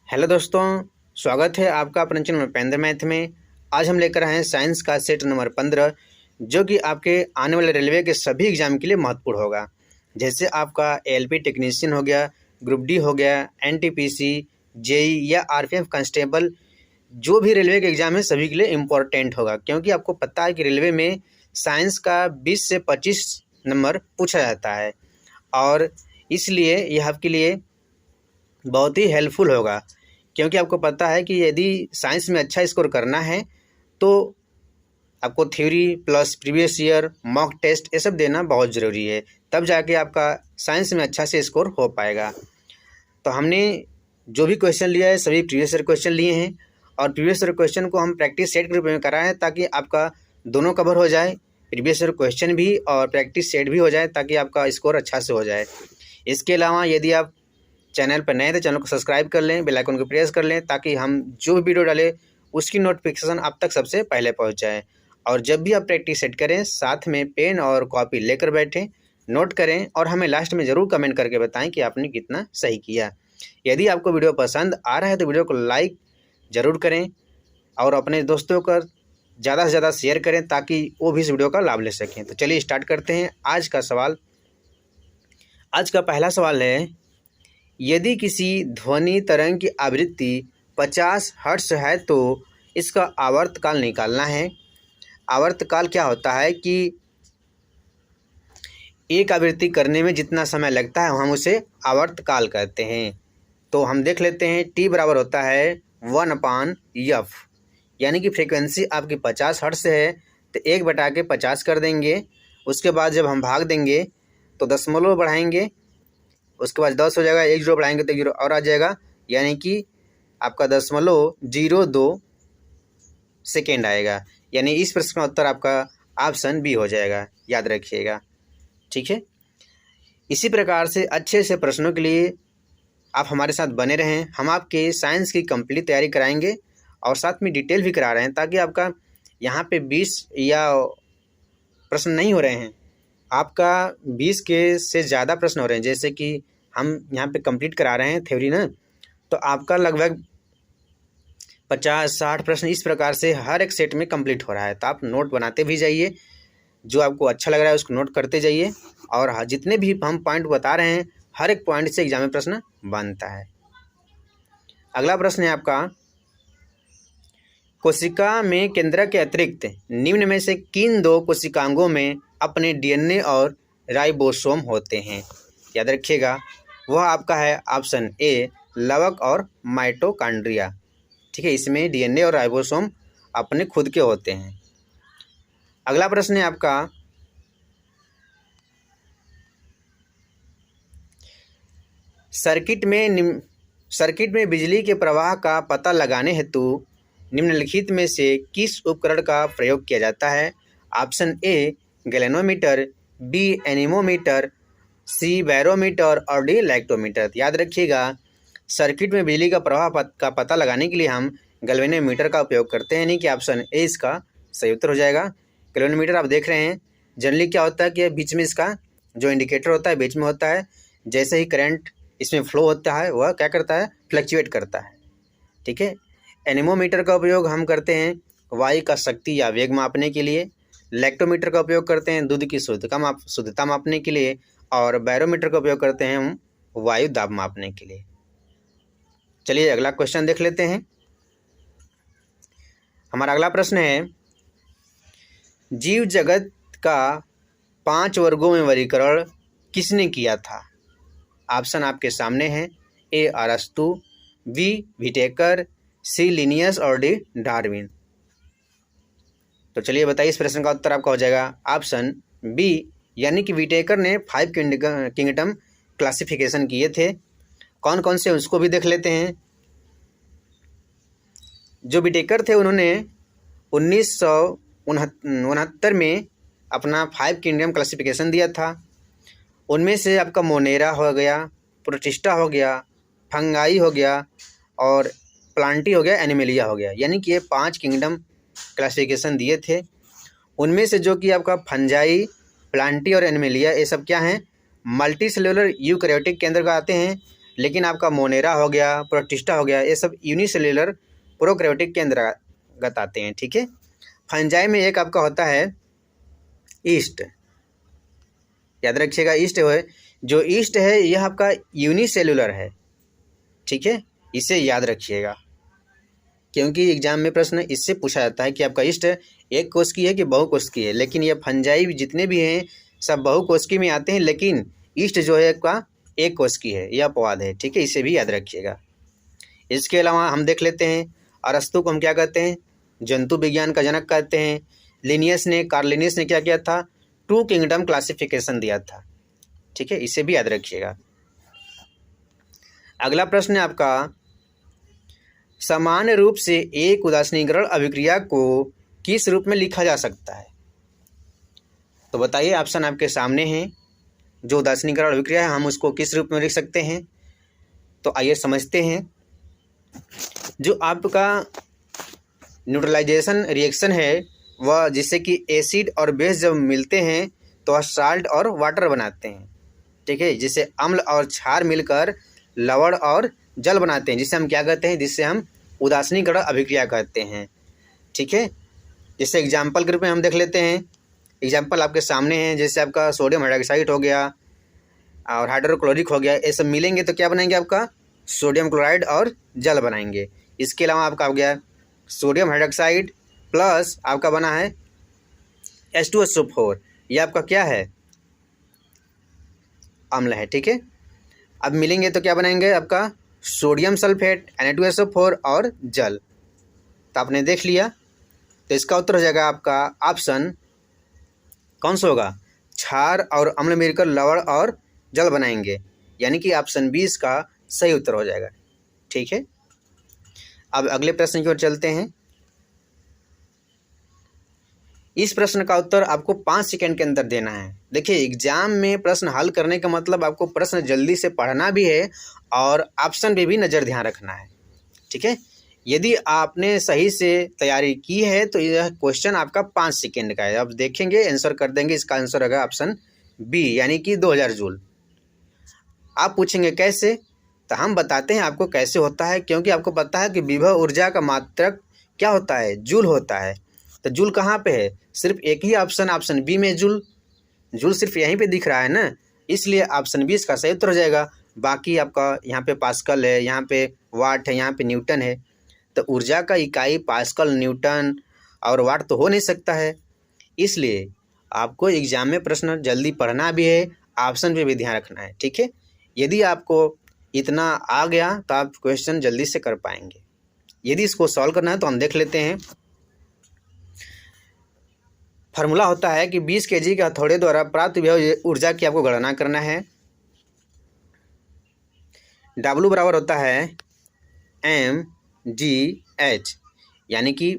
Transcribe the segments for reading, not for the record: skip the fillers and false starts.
Hello दोस्तों, स्वागत है आपका अपने चैनल पेंद्र मैथ में। आज हम लेकर आए हैं साइंस का सेट नंबर 15, जो कि आपके आने वाले रेलवे के सभी एग्जाम के लिए महत्वपूर्ण होगा। जैसे आपका एएलपी टेक्नीशियन हो गया, ग्रुप डी हो गया, एनटीपीसी, जेई या आरपीएफ कांस्टेबल, जो भी रेलवे के एग्जाम है सभी के लिए इम्पोर्टेंट होगा। क्योंकि आपको पता है कि रेलवे में साइंस का 20 से 25 नंबर पूछा जाता है और इसलिए यह आपके लिए बहुत ही हेल्पफुल होगा। क्योंकि आपको पता है कि यदि साइंस में अच्छा स्कोर करना है तो आपको theory plus previous year mock test ये सब देना बहुत ज़रूरी है, तब जाके आपका साइंस में अच्छा से स्कोर हो पाएगा। तो हमने जो भी क्वेश्चन लिया है सभी प्रीवियस ईयर क्वेश्चन लिए हैं और प्रीवियस ईयर क्वेश्चन को हम प्रैक्टिस सेट के रूप में कराएं ताकि आपका दोनों कवर हो जाए, प्रीवियस ईयर क्वेश्चन भी और प्रैक्टिस सेट भी हो जाए, ताकि आपका स्कोर अच्छा से हो जाए। इसके अलावा यदि आप चैनल पर नए तो चैनल को सब्सक्राइब कर लें, बेल आइकन को प्रेस कर लें, ताकि हम जो भी वीडियो डालें उसकी नोटिफिकेशन आप तक सबसे पहले पहुंच जाए। और जब भी आप प्रैक्टिस सेट करें साथ में पेन और कॉपी लेकर बैठें, नोट करें और हमें लास्ट में ज़रूर कमेंट करके बताएं कि आपने कितना सही किया। यदि आपको वीडियो पसंद आ रहा है तो वीडियो को लाइक ज़रूर करें और अपने दोस्तों को ज़्यादा से ज़्यादा शेयर करें ताकि वो भी इस वीडियो का लाभ ले सकें। तो चलिए स्टार्ट करते हैं आज का सवाल। आज का पहला सवाल है, यदि किसी ध्वनि तरंग की आवृत्ति 50 हर्ट्ज है तो इसका आवर्तकाल निकालना है। आवर्तकाल क्या होता है कि एक आवृत्ति करने में जितना समय लगता है हम उसे आवर्तकाल कहते हैं। तो हम देख लेते हैं, टी बराबर होता है 1/f, यानी कि फ्रीक्वेंसी आपकी 50 हर्ट्ज से है तो 1/50 कर देंगे। उसके बाद जब हम भाग देंगे तो दशमलव बढ़ाएंगे, उसके बाद 10 हो जाएगा, 1 जीरो बढ़ाएंगे तो 1 जीरो और आ जाएगा, यानी कि आपका 0.02 सेकेंड आएगा। यानी इस प्रश्न का उत्तर आपका ऑप्शन बी हो जाएगा, याद रखिएगा। ठीक है, इसी प्रकार से अच्छे से प्रश्नों के लिए आप हमारे साथ बने रहें। हम आपके साइंस की कंप्लीट तैयारी कराएंगे और साथ में डिटेल भी करा रहे हैं, ताकि आपका यहाँ पे 20 या प्रश्न नहीं हो रहे हैं, आपका 20 के से ज़्यादा प्रश्न हो रहे हैं। जैसे कि हम यहाँ पे कंप्लीट करा रहे हैं थ्योरी ना, तो आपका लगभग 50-60 प्रश्न इस प्रकार से हर एक सेट में कंप्लीट हो रहा है। तो आप नोट बनाते भी जाइए, जो आपको अच्छा लग रहा है उसको नोट करते जाइए और जितने भी हम पॉइंट बता रहे हैं हर एक पॉइंट से एग्जाम में प्रश्न बनता है। अगला प्रश्न है आपका, कोशिका में केंद्रक के अतिरिक्त निम्न में से किन दो कोशिकांगों में अपने डीएनए और राइबोसोम होते हैं? याद रखिएगा, वह आपका है ऑप्शन ए लवक और माइटोकॉन्ड्रिया। ठीक है, इसमें डीएनए और राइबोसोम अपने खुद के होते हैं। अगला प्रश्न है आपका, सर्किट में बिजली के प्रवाह का पता लगाने हेतु निम्नलिखित में से किस उपकरण का प्रयोग किया जाता है? Option A galvanometer, B anemometer, C barometer और डी लैक्टोमीटर। याद रखिएगा, सर्किट में बिजली का प्रवाह का पता लगाने के लिए हम गैल्वेनोमीटर का उपयोग करते हैं, यानी कि ऑप्शन ए इसका सही उत्तर हो जाएगा। गैल्वेनोमीटर आप देख रहे हैं, जनरली क्या होता है कि बीच में इसका जो इंडिकेटर होता है बीच में होता है, जैसे ही करंट इसमें फ्लो होता है वह क्या करता है, फ्लक्चुएट करता है। ठीक है, एनीमोमीटर का उपयोग हम करते हैं वायु का शक्ति या वेग मापने के लिए, लैक्टोमीटर का उपयोग करते हैं दूध की शुद्धता मापने के लिए, और बैरोमीटर का उपयोग करते हैं हम वायु दाब मापने के लिए। चलिए अगला क्वेश्चन देख लेते हैं। हमारा अगला प्रश्न है, जीव जगत का 5 वर्गों में वर्गीकरण किसने किया था? ऑप्शन आपके सामने हैं, ए अरस्तु, बी व्हिटेकर, सी लिनियस और डी डार्विन। तो चलिए बताइए, इस प्रश्न का उत्तर आपका हो जाएगा ऑप्शन बी, यानी कि व्हिटेकर ने 5 किंगडम क्लासिफिकेशन किए थे। कौन कौन से उसको भी देख लेते हैं। जो व्हिटेकर थे उन्होंने 1969 में अपना 5 किंगडम क्लासिफिकेशन दिया था। उनमें से आपका मोनेरा हो गया, प्रोटिस्टा हो गया, फंगाई हो गया और प्लांटी हो गया, एनिमेलिया हो गया, यानी कि ये 5 किंगडम क्लासिफिकेशन दिए थे। उनमें से जो कि आपका फंजाई, प्लांटी और एनिमेलिया ये सब क्या हैं, मल्टी सेलुलर यूकैरियोटिक के अंदर आते हैं, लेकिन आपका मोनेरा हो गया, प्रोटिस्टा हो गया, ये सब यूनिसेल्युलर प्रोकैरियोटिक के अंतर्गत आते हैं। ठीक है। फंजाई में एक आपका होता है ईस्ट, याद रखिएगा ईस्ट है, जो ईस्ट है यह आपका यूनिसेल्युलर है। ठीक है, इसे याद रखिएगा क्योंकि एग्जाम में प्रश्न इससे पूछा जाता है कि आपका ईस्ट एक कोशिकीय है कि बहुकोशिकीय है। लेकिन ये फंजाई जितने भी हैं सब बहुकोशिकीय में आते हैं, लेकिन ईस्ट जो है आपका एक कोशिकीय है, यह अपवाद है। ठीक है, इसे भी याद रखिएगा। इसके अलावा हम देख लेते हैं अरस्तु को हम क्या कहते हैं, जंतु विज्ञान का जनक कहते हैं। कार्ल लिनियस ने क्या किया था, 2 किंगडम क्लासिफिकेशन दिया था। ठीक है, इसे भी याद रखिएगा। अगला प्रश्न है आपका, सामान्य रूप से एक उदासीनीकरण अभिक्रिया को किस रूप में लिखा जा सकता है? तो बताइए, ऑप्शन आपके सामने हैं। जो उदासीनीकरण अभिक्रिया है हम उसको किस रूप में लिख सकते हैं? तो आइए समझते हैं। जो आपका न्यूट्रलाइजेशन रिएक्शन है वह, जिससे कि एसिड और बेस जब मिलते हैं तो वह साल्ट और वाटर बनाते हैं। ठीक है, जिसे अम्ल और क्षार मिलकर लवण और जल बनाते हैं, जिसे हम क्या कहते हैं, जिससे हम उदासीनीकरण अभिक्रिया कहते हैं। ठीक है, जैसे एग्जाम्पल के रूप में हम देख लेते हैं। एग्जाम्पल आपके सामने हैं, जैसे आपका सोडियम हाइड्रोक्साइड हो गया और हाइड्रोक्लोरिक हो गया, ये सब मिलेंगे तो क्या बनाएंगे, आपका सोडियम क्लोराइड और जल बनाएंगे। इसके अलावा आपका हो गया सोडियम हाइड्रोक्साइड प्लस आपका बना है H2SO4, ये आपका क्या है, अम्ल है। ठीक है, अब मिलेंगे तो क्या बनाएंगे, आपका सोडियम सल्फेट Na2SO4 और जल। तो आपने देख लिया, तो इसका उत्तर हो जाएगा आपका ऑप्शन कौन सा होगा, क्षार और अम्ल मिलकर लवण और जल बनाएंगे, यानी कि ऑप्शन 20 का सही उत्तर हो जाएगा। ठीक है, अब अगले प्रश्न की ओर चलते हैं। इस प्रश्न का उत्तर आपको 5 सेकंड के अंदर देना है। देखिए, एग्जाम में प्रश्न हल करने का मतलब आपको प्रश्न जल्दी से पढ़ना भी है और ऑप्शन पे भी नज़र ध्यान रखना है। ठीक है, यदि आपने सही से तैयारी की है तो यह क्वेश्चन आपका 5 सेकंड का है। अब देखेंगे, आंसर कर देंगे। इसका आंसर होगा ऑप्शन बी, यानी कि 2000 जूल। आप पूछेंगे कैसे, तो हम बताते हैं आपको कैसे होता है, क्योंकि आपको पता है कि विभव ऊर्जा का मात्रक क्या होता है, जूल होता है। तो जूल कहाँ पे है, सिर्फ एक ही ऑप्शन बी में जूल सिर्फ यहीं पे दिख रहा है ना, इसलिए ऑप्शन 20 का सही उत्तर हो जाएगा। बाकी आपका यहाँ पे पास्कल है, यहाँ पे वाट है, यहाँ पे न्यूटन है। तो ऊर्जा का इकाई पास्कल, न्यूटन और वाट तो हो नहीं सकता है, इसलिए आपको एग्जाम में प्रश्न जल्दी पढ़ना भी है, ऑप्शन पे भी ध्यान रखना है। ठीक है, यदि आपको इतना आ गया तो आप क्वेश्चन जल्दी से कर पाएंगे। यदि इसको सॉल्व करना है तो हम देख लेते हैं। फार्मूला होता है कि 20 kg के हथौड़े द्वारा प्राप्त विभव ऊर्जा की आपको गणना करना है। W बराबर होता है mgh, यानी कि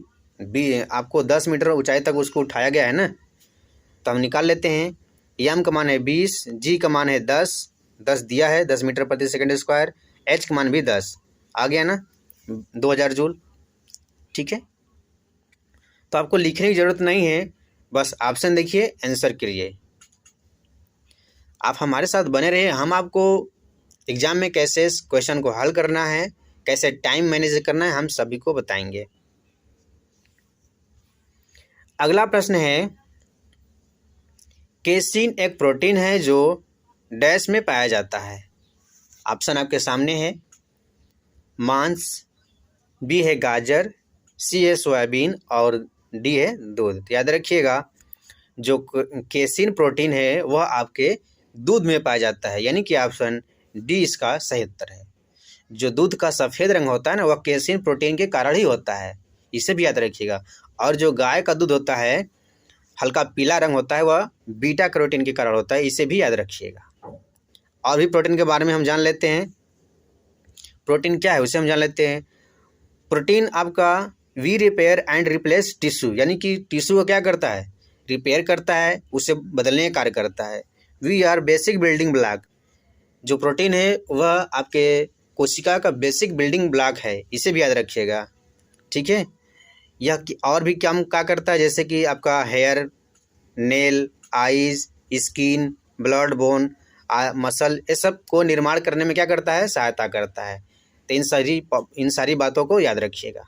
आपको 10 मीटर ऊंचाई तक उसको उठाया गया है ना, तो हम निकाल लेते हैं। m का मान है 20, g का मान है 10 दिया है, 10 मीटर प्रति सेकंड स्क्वायर, h का मान भी 10 आ गया ना, 2000 जूल। ठीक है, तो आपको लिखने की ज़रूरत नहीं है, बस ऑप्शन देखिए, आंसर करिए। आप हमारे साथ बने रहिए, हम आपको एग्जाम में कैसे इस क्वेश्चन को हल करना है, कैसे टाइम मैनेज करना है, हम सभी को बताएंगे। अगला प्रश्न है, केसीन एक प्रोटीन है जो डैश में पाया जाता है। ऑप्शन आपके सामने है, मांस, बी है गाजर, सी है सोयाबीन और डी है दूध। याद रखिएगा, जो केसीन प्रोटीन है वह आपके दूध में पाया जाता है, यानी कि ऑप्शन डी इसका सही उत्तर है। जो दूध का सफ़ेद रंग होता है ना, वह केसीन प्रोटीन के कारण ही होता है, इसे भी याद रखिएगा। और जो गाय का दूध होता है, हल्का पीला रंग होता है, वह बीटा कैरोटीन के कारण होता है, इसे भी याद रखिएगा। और भी प्रोटीन के बारे में हम जान लेते हैं। प्रोटीन क्या है उसे हम जान लेते हैं। प्रोटीन आपका we repair and replace tissue, यानी कि टिश्यू को क्या करता है, रिपेयर करता है, उसे बदलने का कार्य करता है। We are basic building block, जो प्रोटीन है वह आपके कोशिका का बेसिक बिल्डिंग ब्लॉक है, इसे भी याद रखिएगा। ठीक है, यह और भी काम क्या करता है, जैसे कि आपका hair, nail, eyes, skin, blood, bone muscle, ये सब को निर्माण करने में क्या करता है, सहायता करता है। तो इन सारी बातों को याद रखिएगा।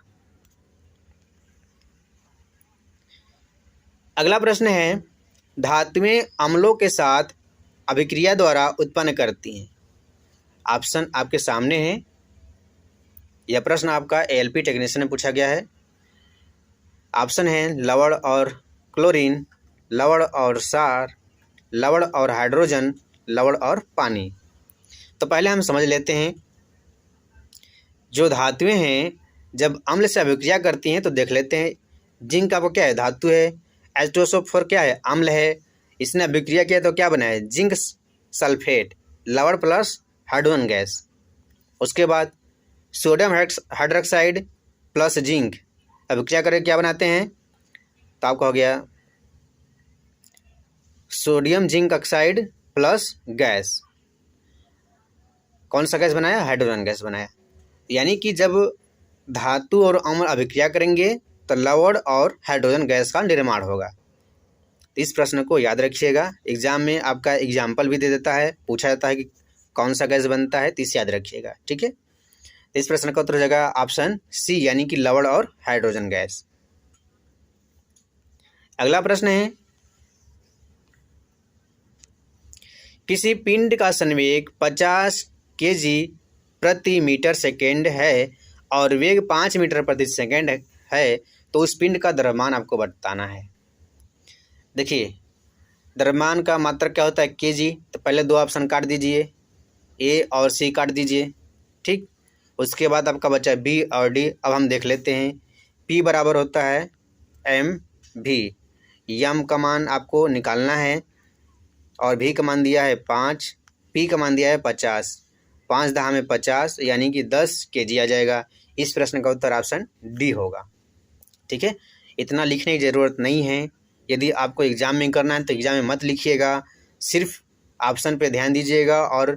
अगला प्रश्न है, धातुएं अम्लों के साथ अभिक्रिया द्वारा उत्पन्न करती हैं। ऑप्शन आपके सामने है। यह प्रश्न आपका एएलपी टेक्नीशियन में पूछा गया है। ऑप्शन है लवण और क्लोरीन, लवण और क्षार, लवण और हाइड्रोजन, लवण और पानी। तो पहले हम समझ लेते हैं, जो धातुएं हैं जब अम्ल से अभिक्रिया करती हैं तो देख लेते हैं। जिंक आपको क्या है, धातु है। H2SO4 क्या है, अम्ल है। इसने अभिक्रिया किया तो क्या बना है, जिंक सल्फेट, लवण प्लस हाइड्रोजन गैस। उसके बाद सोडियम हाइड्रोक्साइड प्लस जिंक अभिक्रिया करके क्या बनाते हैं, तो आपका हो गया sodium zinc oxide plus gas. कौन सा गैस बनाया, हाइड्रोजन गैस बनाया। यानी कि जब धातु और अम्ल अभिक्रिया करेंगे तो लवण और हाइड्रोजन गैस का निर्माण होगा। इस प्रश्न को याद रखिएगा। एग्जाम में आपका एग्जाम्पल भी दे देता है, पूछा जाता है कि कौन सा गैस बनता है, तो इसे याद रखिएगा। ठीक है, इस प्रश्न का उत्तर हो जाएगा ऑप्शन सी, यानी कि लवण और हाइड्रोजन गैस। अगला प्रश्न है, किसी पिंड का संवेग 50 kg प्रति मीटर सेकेंड है और वेग 5 मीटर प्रति सेकेंड है, तो उस पिंड का द्रव्यमान आपको बताना है। देखिए, द्रव्यमान का मात्रक क्या होता है, kg। तो पहले दो ऑप्शन काट दीजिए, ए और सी काट दीजिए। ठीक, उसके बाद आपका बचा बी और डी। अब हम देख लेते हैं। P बराबर होता है mv, यम का मान आपको निकालना है और v का मान दिया है 5, P का मान दिया है 50। 5 दहा में 50 यानी कि 10 kg आ जाएगा। इस प्रश्न का उत्तर ऑप्शन डी होगा। ठीक है, इतना लिखने की ज़रूरत नहीं है। यदि आपको एग्जाम में करना है तो एग्जाम में मत लिखिएगा, सिर्फ ऑप्शन पे ध्यान दीजिएगा और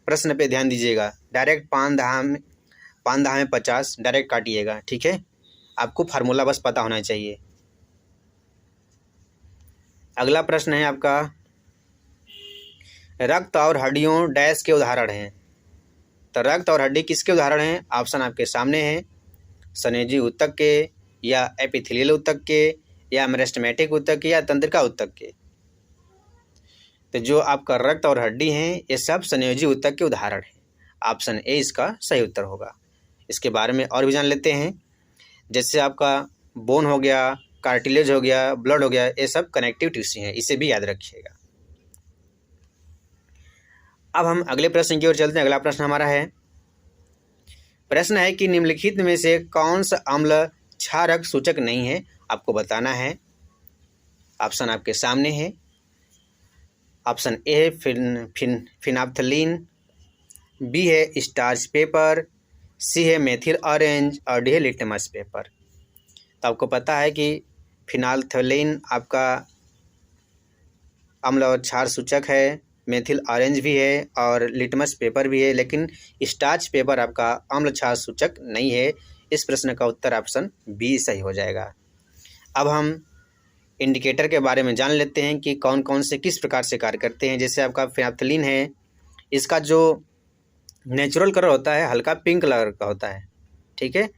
प्रश्न पे ध्यान दीजिएगा। डायरेक्ट 5 दहा में 50 डायरेक्ट काटिएगा। ठीक है, आपको फार्मूला बस पता होना चाहिए। अगला प्रश्न है आपका, रक्त और हड्डियों डैश के उदाहरण हैं। तो रक्त और हड्डी किसके उदाहरण हैं, ऑप्शन आपके सामने हैं। संयोजी ऊतक के, या एपिथेलियल ऊतक के, या मेरिस्टेमेटिक ऊतक के, या तंत्रिका ऊतक के। तो जो आपका रक्त और हड्डी हैं ये सब संयोजी ऊतक के उदाहरण हैं। ऑप्शन ए इसका सही उत्तर होगा। इसके बारे में और भी जान लेते हैं। जैसे आपका बोन हो गया, कार्टिलेज हो गया, ब्लड हो गया, ये सब कनेक्टिव टिश्यू हैं, इसे भी याद रखिएगा। अब हम अगले प्रश्न की ओर चलते हैं। अगला प्रश्न हमारा है, प्रश्न है कि निम्नलिखित में से कौन सा अम्ल क्षारक सूचक नहीं है, आपको बताना है। ऑप्शन आपके सामने है। ऑप्शन ए है फिनाप्थलीन, बी है स्टार्च पेपर, सी है मेथिल ऑरेंज और डी है लिटमस पेपर। तो आपको पता है कि फिनाल्थलीन आपका अम्ल और क्षार सूचक है, मेथिल ऑरेंज भी है और लिटमस पेपर भी है, लेकिन स्टार्च पेपर आपका अम्ल क्षार सूचक नहीं है। इस प्रश्न का उत्तर ऑप्शन बी सही हो जाएगा। अब हम इंडिकेटर के बारे में जान लेते हैं कि कौन कौन से किस प्रकार से कार्य करते हैं। जैसे आपका फिनाप्थलीन है, इसका जो नेचुरल कलर होता है हल्का पिंक कलर का होता है। ठीक है,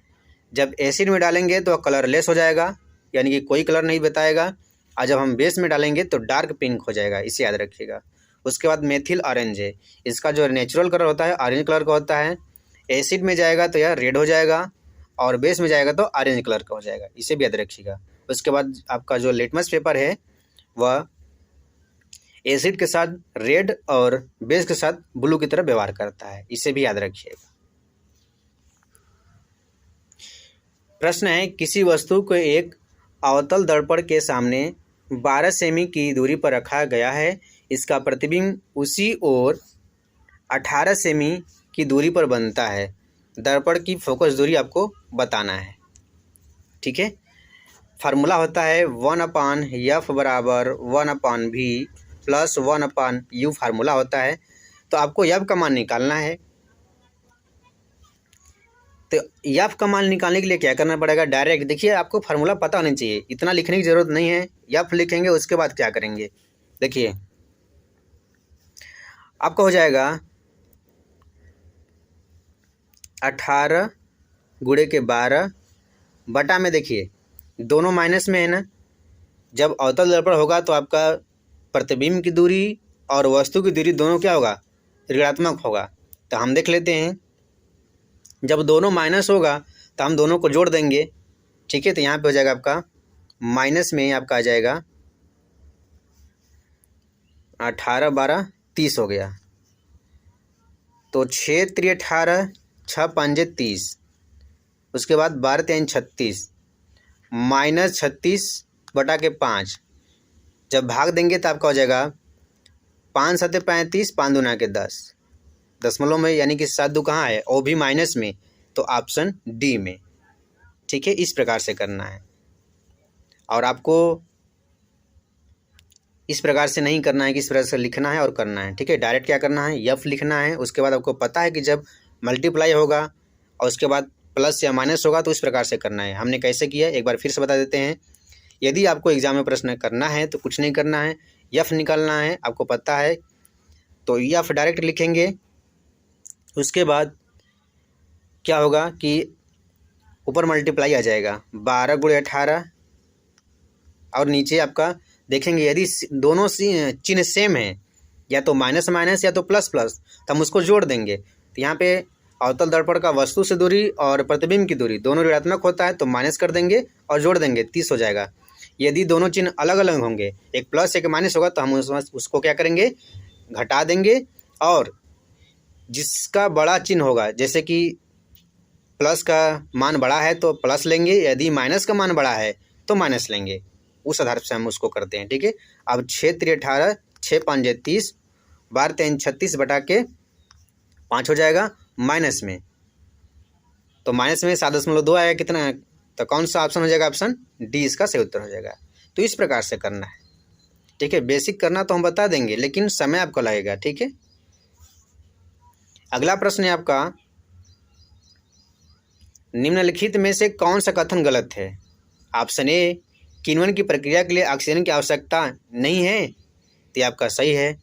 जब एसिड में डालेंगे तो कलरलेस हो जाएगा, यानी कि कोई कलर नहीं बताएगा, और जब हम बेस में डालेंगे तो डार्क पिंक हो जाएगा, इसे याद रखिएगा। उसके बाद मेथिल ऑरेंज है, इसका जो नेचुरल कलर होता है ऑरेंज कलर का होता है। एसिड में जाएगा तो यह रेड हो जाएगा और बेस में जाएगा तो ऑरेंज कलर का हो जाएगा, इसे भी याद रखिएगा। उसके बाद आपका जो लिटमस पेपर है वह एसिड के साथ रेड और बेस के साथ ब्लू की तरह व्यवहार करता है, इसे भी याद रखिएगा। प्रश्न है, किसी वस्तु को एक अवतल दर्पण के सामने 12 सेमी की दूरी पर रखा गया है, इसका प्रतिबिंब उसी ओर 18 सेमी की दूरी पर बनता है। दर्पण की फोकस दूरी आपको बताना है। ठीक है, फार्मूला होता है 1/f बराबर 1/v प्लस 1/u फार्मूला होता है। तो आपको एफ का मान निकालना है। तो एफ का मान निकालने के लिए क्या करना पड़ेगा, डायरेक्ट देखिए, आपको फार्मूला पता होना चाहिए, इतना लिखने की ज़रूरत नहीं है। एफ लिखेंगे, उसके बाद क्या करेंगे, देखिए आपका हो जाएगा 18 गुणे के 12 बटा में, देखिए दोनों माइनस में है ना, जब अवतल दर्पण होगा तो आपका प्रतिबिंब की दूरी और वस्तु की दूरी दोनों क्या होगा, ऋणात्मक होगा। तो हम देख लेते हैं, जब दोनों माइनस होगा तो हम दोनों को जोड़ देंगे, ठीक है। तो यहाँ पे हो जाएगा आपका माइनस में आपका आ जाएगा 18 12 30 हो गया। तो 6 3 18 6 5 30, उसके बाद 12 3 36 माइनस 36 बटा के 5, जब भाग देंगे तो आपका हो जाएगा 5 7 35 5 दूना के 10, दशमलव में, यानी कि 7 दू कहाँ है, वो भी माइनस में, तो ऑप्शन डी में, ठीक है। इस प्रकार से करना है, और आपको इस प्रकार से नहीं करना है कि इस प्रकार से लिखना है और करना है, ठीक है। डायरेक्ट क्या करना है, यफ लिखना है, उसके बाद आपको पता है कि जब मल्टीप्लाई होगा और उसके बाद प्लस या माइनस होगा तो इस प्रकार से करना है। हमने कैसे किया एक बार फिर से बता देते हैं। यदि आपको एग्जाम में प्रश्न करना है तो कुछ नहीं करना है, यफ निकालना है, आपको पता है तो यफ डायरेक्ट लिखेंगे। उसके बाद क्या होगा कि ऊपर मल्टीप्लाई आ जाएगा 12 गुणे 18, और नीचे आपका देखेंगे यदि दोनों चिन्ह सेम है, या तो माइनस माइनस या तो प्लस प्लस, तो हम उसको जोड़ देंगे। तो यहाँ पे अवतल दर्पण का वस्तु से दूरी और प्रतिबिंब की दूरी दोनों ऋणात्मक होता है, तो माइनस कर देंगे और जोड़ देंगे, 30 हो जाएगा। यदि दोनों चिन्ह अलग अलग होंगे, एक प्लस एक माइनस होगा, तो हम उसको क्या करेंगे, घटा देंगे, और जिसका बड़ा चिन्ह होगा, जैसे कि प्लस का मान बड़ा है तो प्लस लेंगे, यदि माइनस का मान बड़ा है तो माइनस लेंगे, उस आधार से हम उसको करते हैं, ठीक है। अब 6 3 18 6 5 30 12 3 36 बटा के 5 हो जाएगा माइनस में, तो माइनस में 7.2 आएगा, कितना है, तो कौन सा ऑप्शन हो जाएगा, ऑप्शन डी इसका सही उत्तर हो जाएगा। तो इस प्रकार से करना है, ठीक है। बेसिक करना तो हम बता देंगे, लेकिन समय आपको लगेगा, ठीक है। अगला प्रश्न है आपका, निम्नलिखित में से कौन सा कथन गलत है। ऑप्शन ए, किण्वन की प्रक्रिया के लिए ऑक्सीजन की आवश्यकता नहीं है, तो आपका सही है।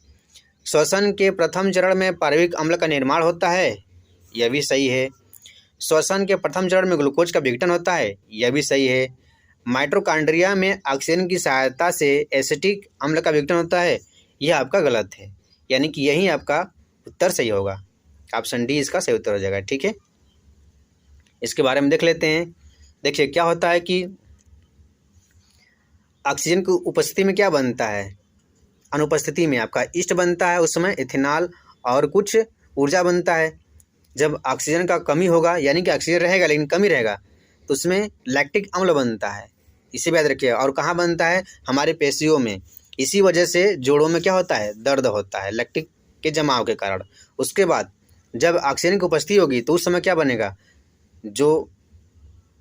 श्वसन के प्रथम चरण में पार्विक अम्ल का निर्माण होता है, यह भी सही है। श्वसन के प्रथम चरण में ग्लूकोज का विघटन होता है, यह भी सही है। माइटोकॉन्ड्रिया में ऑक्सीजन की सहायता से एसिटिक अम्ल का विघटन होता है, यह आपका गलत है, यानी कि यही आपका उत्तर सही होगा, ऑप्शन डी इसका सही उत्तर हो जाएगा, ठीक है। इसके बारे में देख लेते हैं। देखिए क्या होता है कि ऑक्सीजन की उपस्थिति में क्या बनता है, अनुपस्थिति में आपका ईस्ट बनता है, उस समय इथेनॉल और कुछ ऊर्जा बनता है। जब ऑक्सीजन का कमी होगा, यानी कि ऑक्सीजन रहेगा लेकिन कमी रहेगा, तो उसमें लैक्टिक अम्ल बनता है, इसे याद रखिए। और कहाँ बनता है, हमारे पेशियों में। इसी वजह से जोड़ों में क्या होता है, दर्द होता है लैक्टिक के जमाव के कारण। उसके बाद जब ऑक्सीजन की उपस्थिति होगी तो उस समय क्या बनेगा, जो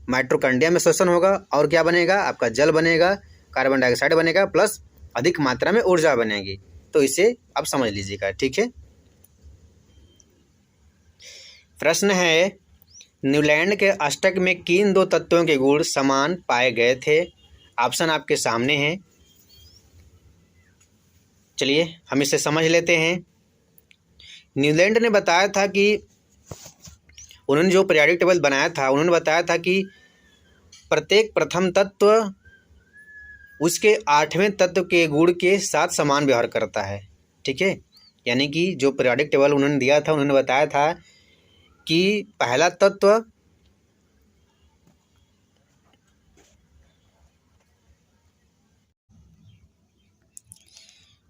माइटोकॉन्ड्रिया में श्वसन होगा, और क्या बनेगा, आपका जल बनेगा, कार्बन डाइऑक्साइड बनेगा, प्लस अधिक मात्रा में ऊर्जा बनेगी। तो इसे आप समझ लीजिएगा, ठीक है। प्रश्न है, न्यूलैंड के अष्टक में किन दो तत्वों के गुण समान पाए गए थे। ऑप्शन आपके सामने हैं, चलिए हम इसे समझ लेते हैं। न्यूलैंड ने बताया था कि उन्होंने जो पीरियोडिक टेबल बनाया था, उन्होंने बताया था कि प्रत्येक प्रथम तत्व उसके 8वें तत्व के गुण के साथ समान व्यवहार करता है, ठीक है। यानी कि जो पीरियोडिक टेबल उन्होंने दिया था, उन्होंने बताया था कि पहला तत्व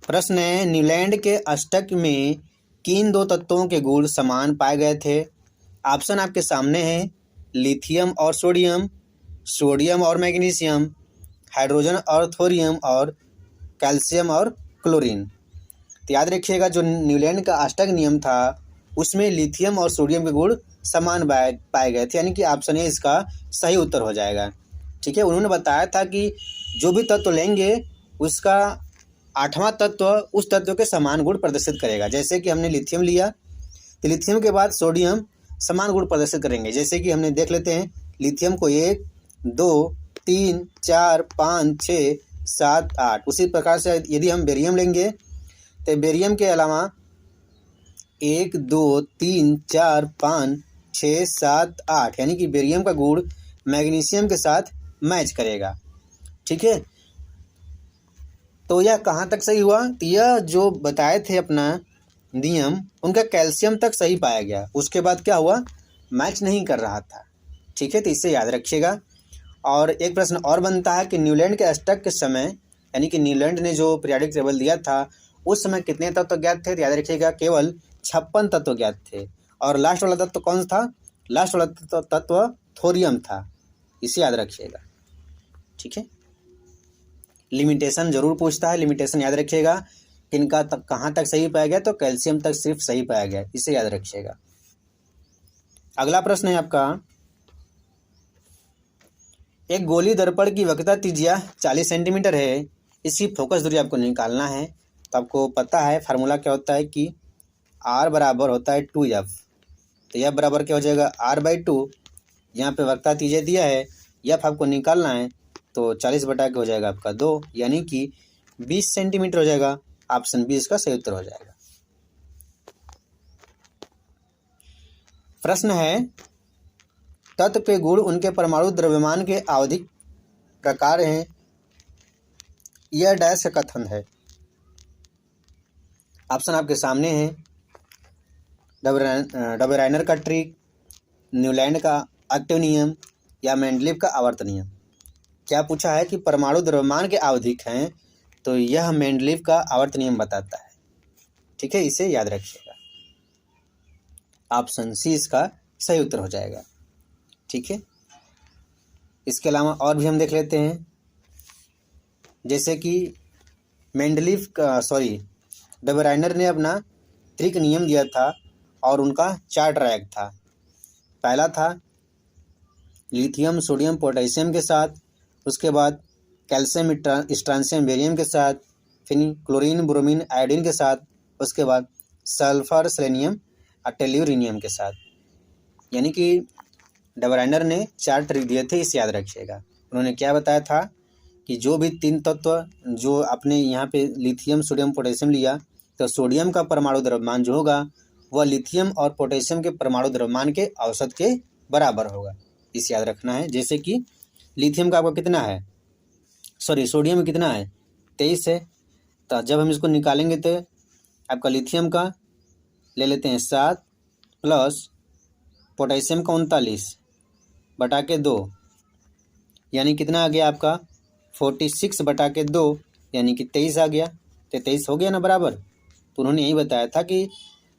प्रश्न है, न्यूलैंड के अष्टक में किन दो तत्वों के गुण समान पाए गए थे। ऑप्शन आपके सामने हैं, लिथियम और सोडियम, सोडियम और मैग्नीशियम, हाइड्रोजन और थोरियम, और कैल्शियम और क्लोरीन। तो याद रखिएगा, जो न्यूलैंड का अष्टक नियम था उसमें लिथियम और सोडियम के गुण समान पाए गए थे, यानी कि ऑप्शन ए इसका सही उत्तर हो जाएगा, ठीक है। उन्होंने बताया था कि जो भी तत्व लेंगे उसका 8वां तत्व उस तत्व के समान गुण प्रदर्शित करेगा। जैसे कि हमने लिथियम लिया, तो लिथियम के बाद सोडियम समान गुण प्रदर्शित करेंगे। जैसे कि हमने देख लेते हैं, लिथियम को 1 2 3 4 5 6 7 8। उसी प्रकार से यदि हम बेरियम लेंगे तो बेरियम के अलावा 1 2 3 4 5 6 7 8, यानी कि बेरियम का गुण मैग्नीशियम के साथ मैच करेगा। ठीक है, तो यह कहाँ तक सही हुआ? तो यह जो बताए थे अपना नियम, उनका कैल्शियम तक सही पाया गया, उसके बाद क्या हुआ? मैच नहीं कर रहा था। ठीक है, तो इसे याद रखिएगा। और एक प्रश्न और बनता है कि न्यूलैंड के अष्टक के समय, यानी कि न्यूलैंड ने जो पीरियोडिक टेबल दिया था उस समय कितने तत्व ज्ञात थे? तो याद रखिएगा केवल 56 तत्व ज्ञात थे। और लास्ट वाला तत्व कौन सा था? लास्ट वाला तत्व थोरियम था, इसे याद रखिएगा। ठीक है, लिमिटेशन जरूर पूछता है, लिमिटेशन याद रखिएगा। किनका तक कहाँ तक सही पाया गया? तो कैल्शियम तक सिर्फ सही पाया गया, इसे याद रखिएगा। अगला प्रश्न है आपका, एक गोली दर्पण की वक्रता त्रिज्या 40 सेंटीमीटर है, इसकी फोकस दूरी आपको निकालना है। तो आपको पता है फार्मूला क्या होता है कि R बराबर होता है 2F। तो F बराबर क्या हो जाएगा? R/2। यहाँ पे वक्रता त्रिज्या दिया है, F आपको निकालना है, तो 40 बटा के हो जाएगा आपका 2, यानी कि 20 सेंटीमीटर हो जाएगा। ऑप्शन बी इसका सही उत्तर हो जाएगा। प्रश्न है, तत्व के गुण उनके परमाणु द्रव्यमान के आवधिक प्रकार हैं, यह डैश का कथन है। ऑप्शन आपके सामने है, डबराइनर का ट्रिक, न्यूलैंड का ऑक्टेव नियम या मेंडलीव का आवर्त नियम। क्या पूछा है कि परमाणु द्रव्यमान के आवधिक हैं, तो यह मेंडलीव का आवर्त नियम बताता है। ठीक है, इसे याद रखिएगा। ऑप्शन सी इसका सही उत्तर हो जाएगा। ठीक है, इसके अलावा और भी हम देख लेते हैं, जैसे कि मेंडलीव का डबराइनर ने अपना त्रिक नियम दिया था और उनका 4 ट्रैक था। पहला था लिथियम सोडियम पोटेशियम के साथ, उसके बाद कैल्शियम स्ट्रांसियम बेरियम के साथ, फिर क्लोरीन ब्रोमीन आयोडीन के साथ, उसके बाद सल्फर सेलेनियम और टेल्यूरिनियम के साथ। यानी कि डबराइनर ने 4 ट्रिक दिए थे, इसे याद रखिएगा। उन्होंने क्या बताया था कि जो भी 3 तत्व जो आपने यहाँ पे लिथियम सोडियम पोटेशियम लिया, तो सोडियम का परमाणु द्रव्यमान जो होगा वह लिथियम और पोटेशियम के परमाणु द्रव्यमान के औसत के बराबर होगा, इसे याद रखना है। जैसे कि लिथियम का आपका कितना है, सोडियम में कितना है? 23 है। तो जब हम इसको निकालेंगे तो आपका लिथियम का ले लेते हैं 7 प्लस पोटेशियम का 39 बटा के 2, यानी कितना आ गया आपका 46 बटा के 2, यानी कि 23 आ गया। तो 23 हो गया ना बराबर। तो उन्होंने यही बताया था कि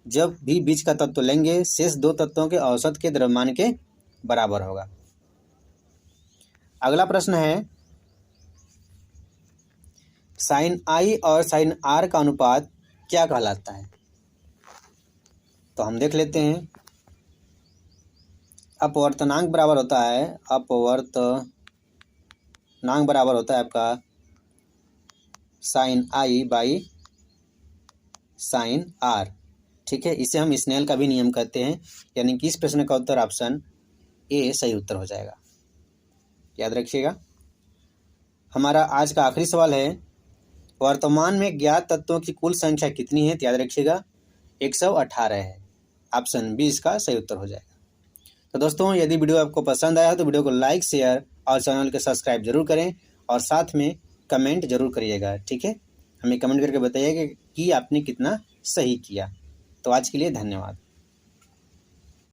जब भी बीच का तत्व लेंगे शेष 2 तत्वों के औसत के द्रव्यमान के बराबर होगा। अगला प्रश्न है, साइन आई और साइन आर का अनुपात क्या कहलाता है? तो हम देख लेते हैं। अपवर्तनांक बराबर होता है आपका sine i by sine r. ठीक है, इसे हम स्नेल का भी नियम कहते हैं, यानी कि इस प्रश्न का उत्तर ऑप्शन ए सही उत्तर हो जाएगा। याद रखिएगा। हमारा आज का आखिरी सवाल है, वर्तमान में ज्ञात तत्वों की कुल संख्या कितनी है? तो याद रखिएगा 118 है। ऑप्शन बी इसका सही उत्तर हो जाएगा। तो दोस्तों, यदि वीडियो आपको पसंद आया तो वीडियो को लाइक शेयर और चैनल को सब्सक्राइब जरूर करें और साथ में कमेंट जरूर करिएगा। ठीक है, हमें कमेंट करके बताइएगा कि आपने कितना सही किया। तो आज के लिए धन्यवाद।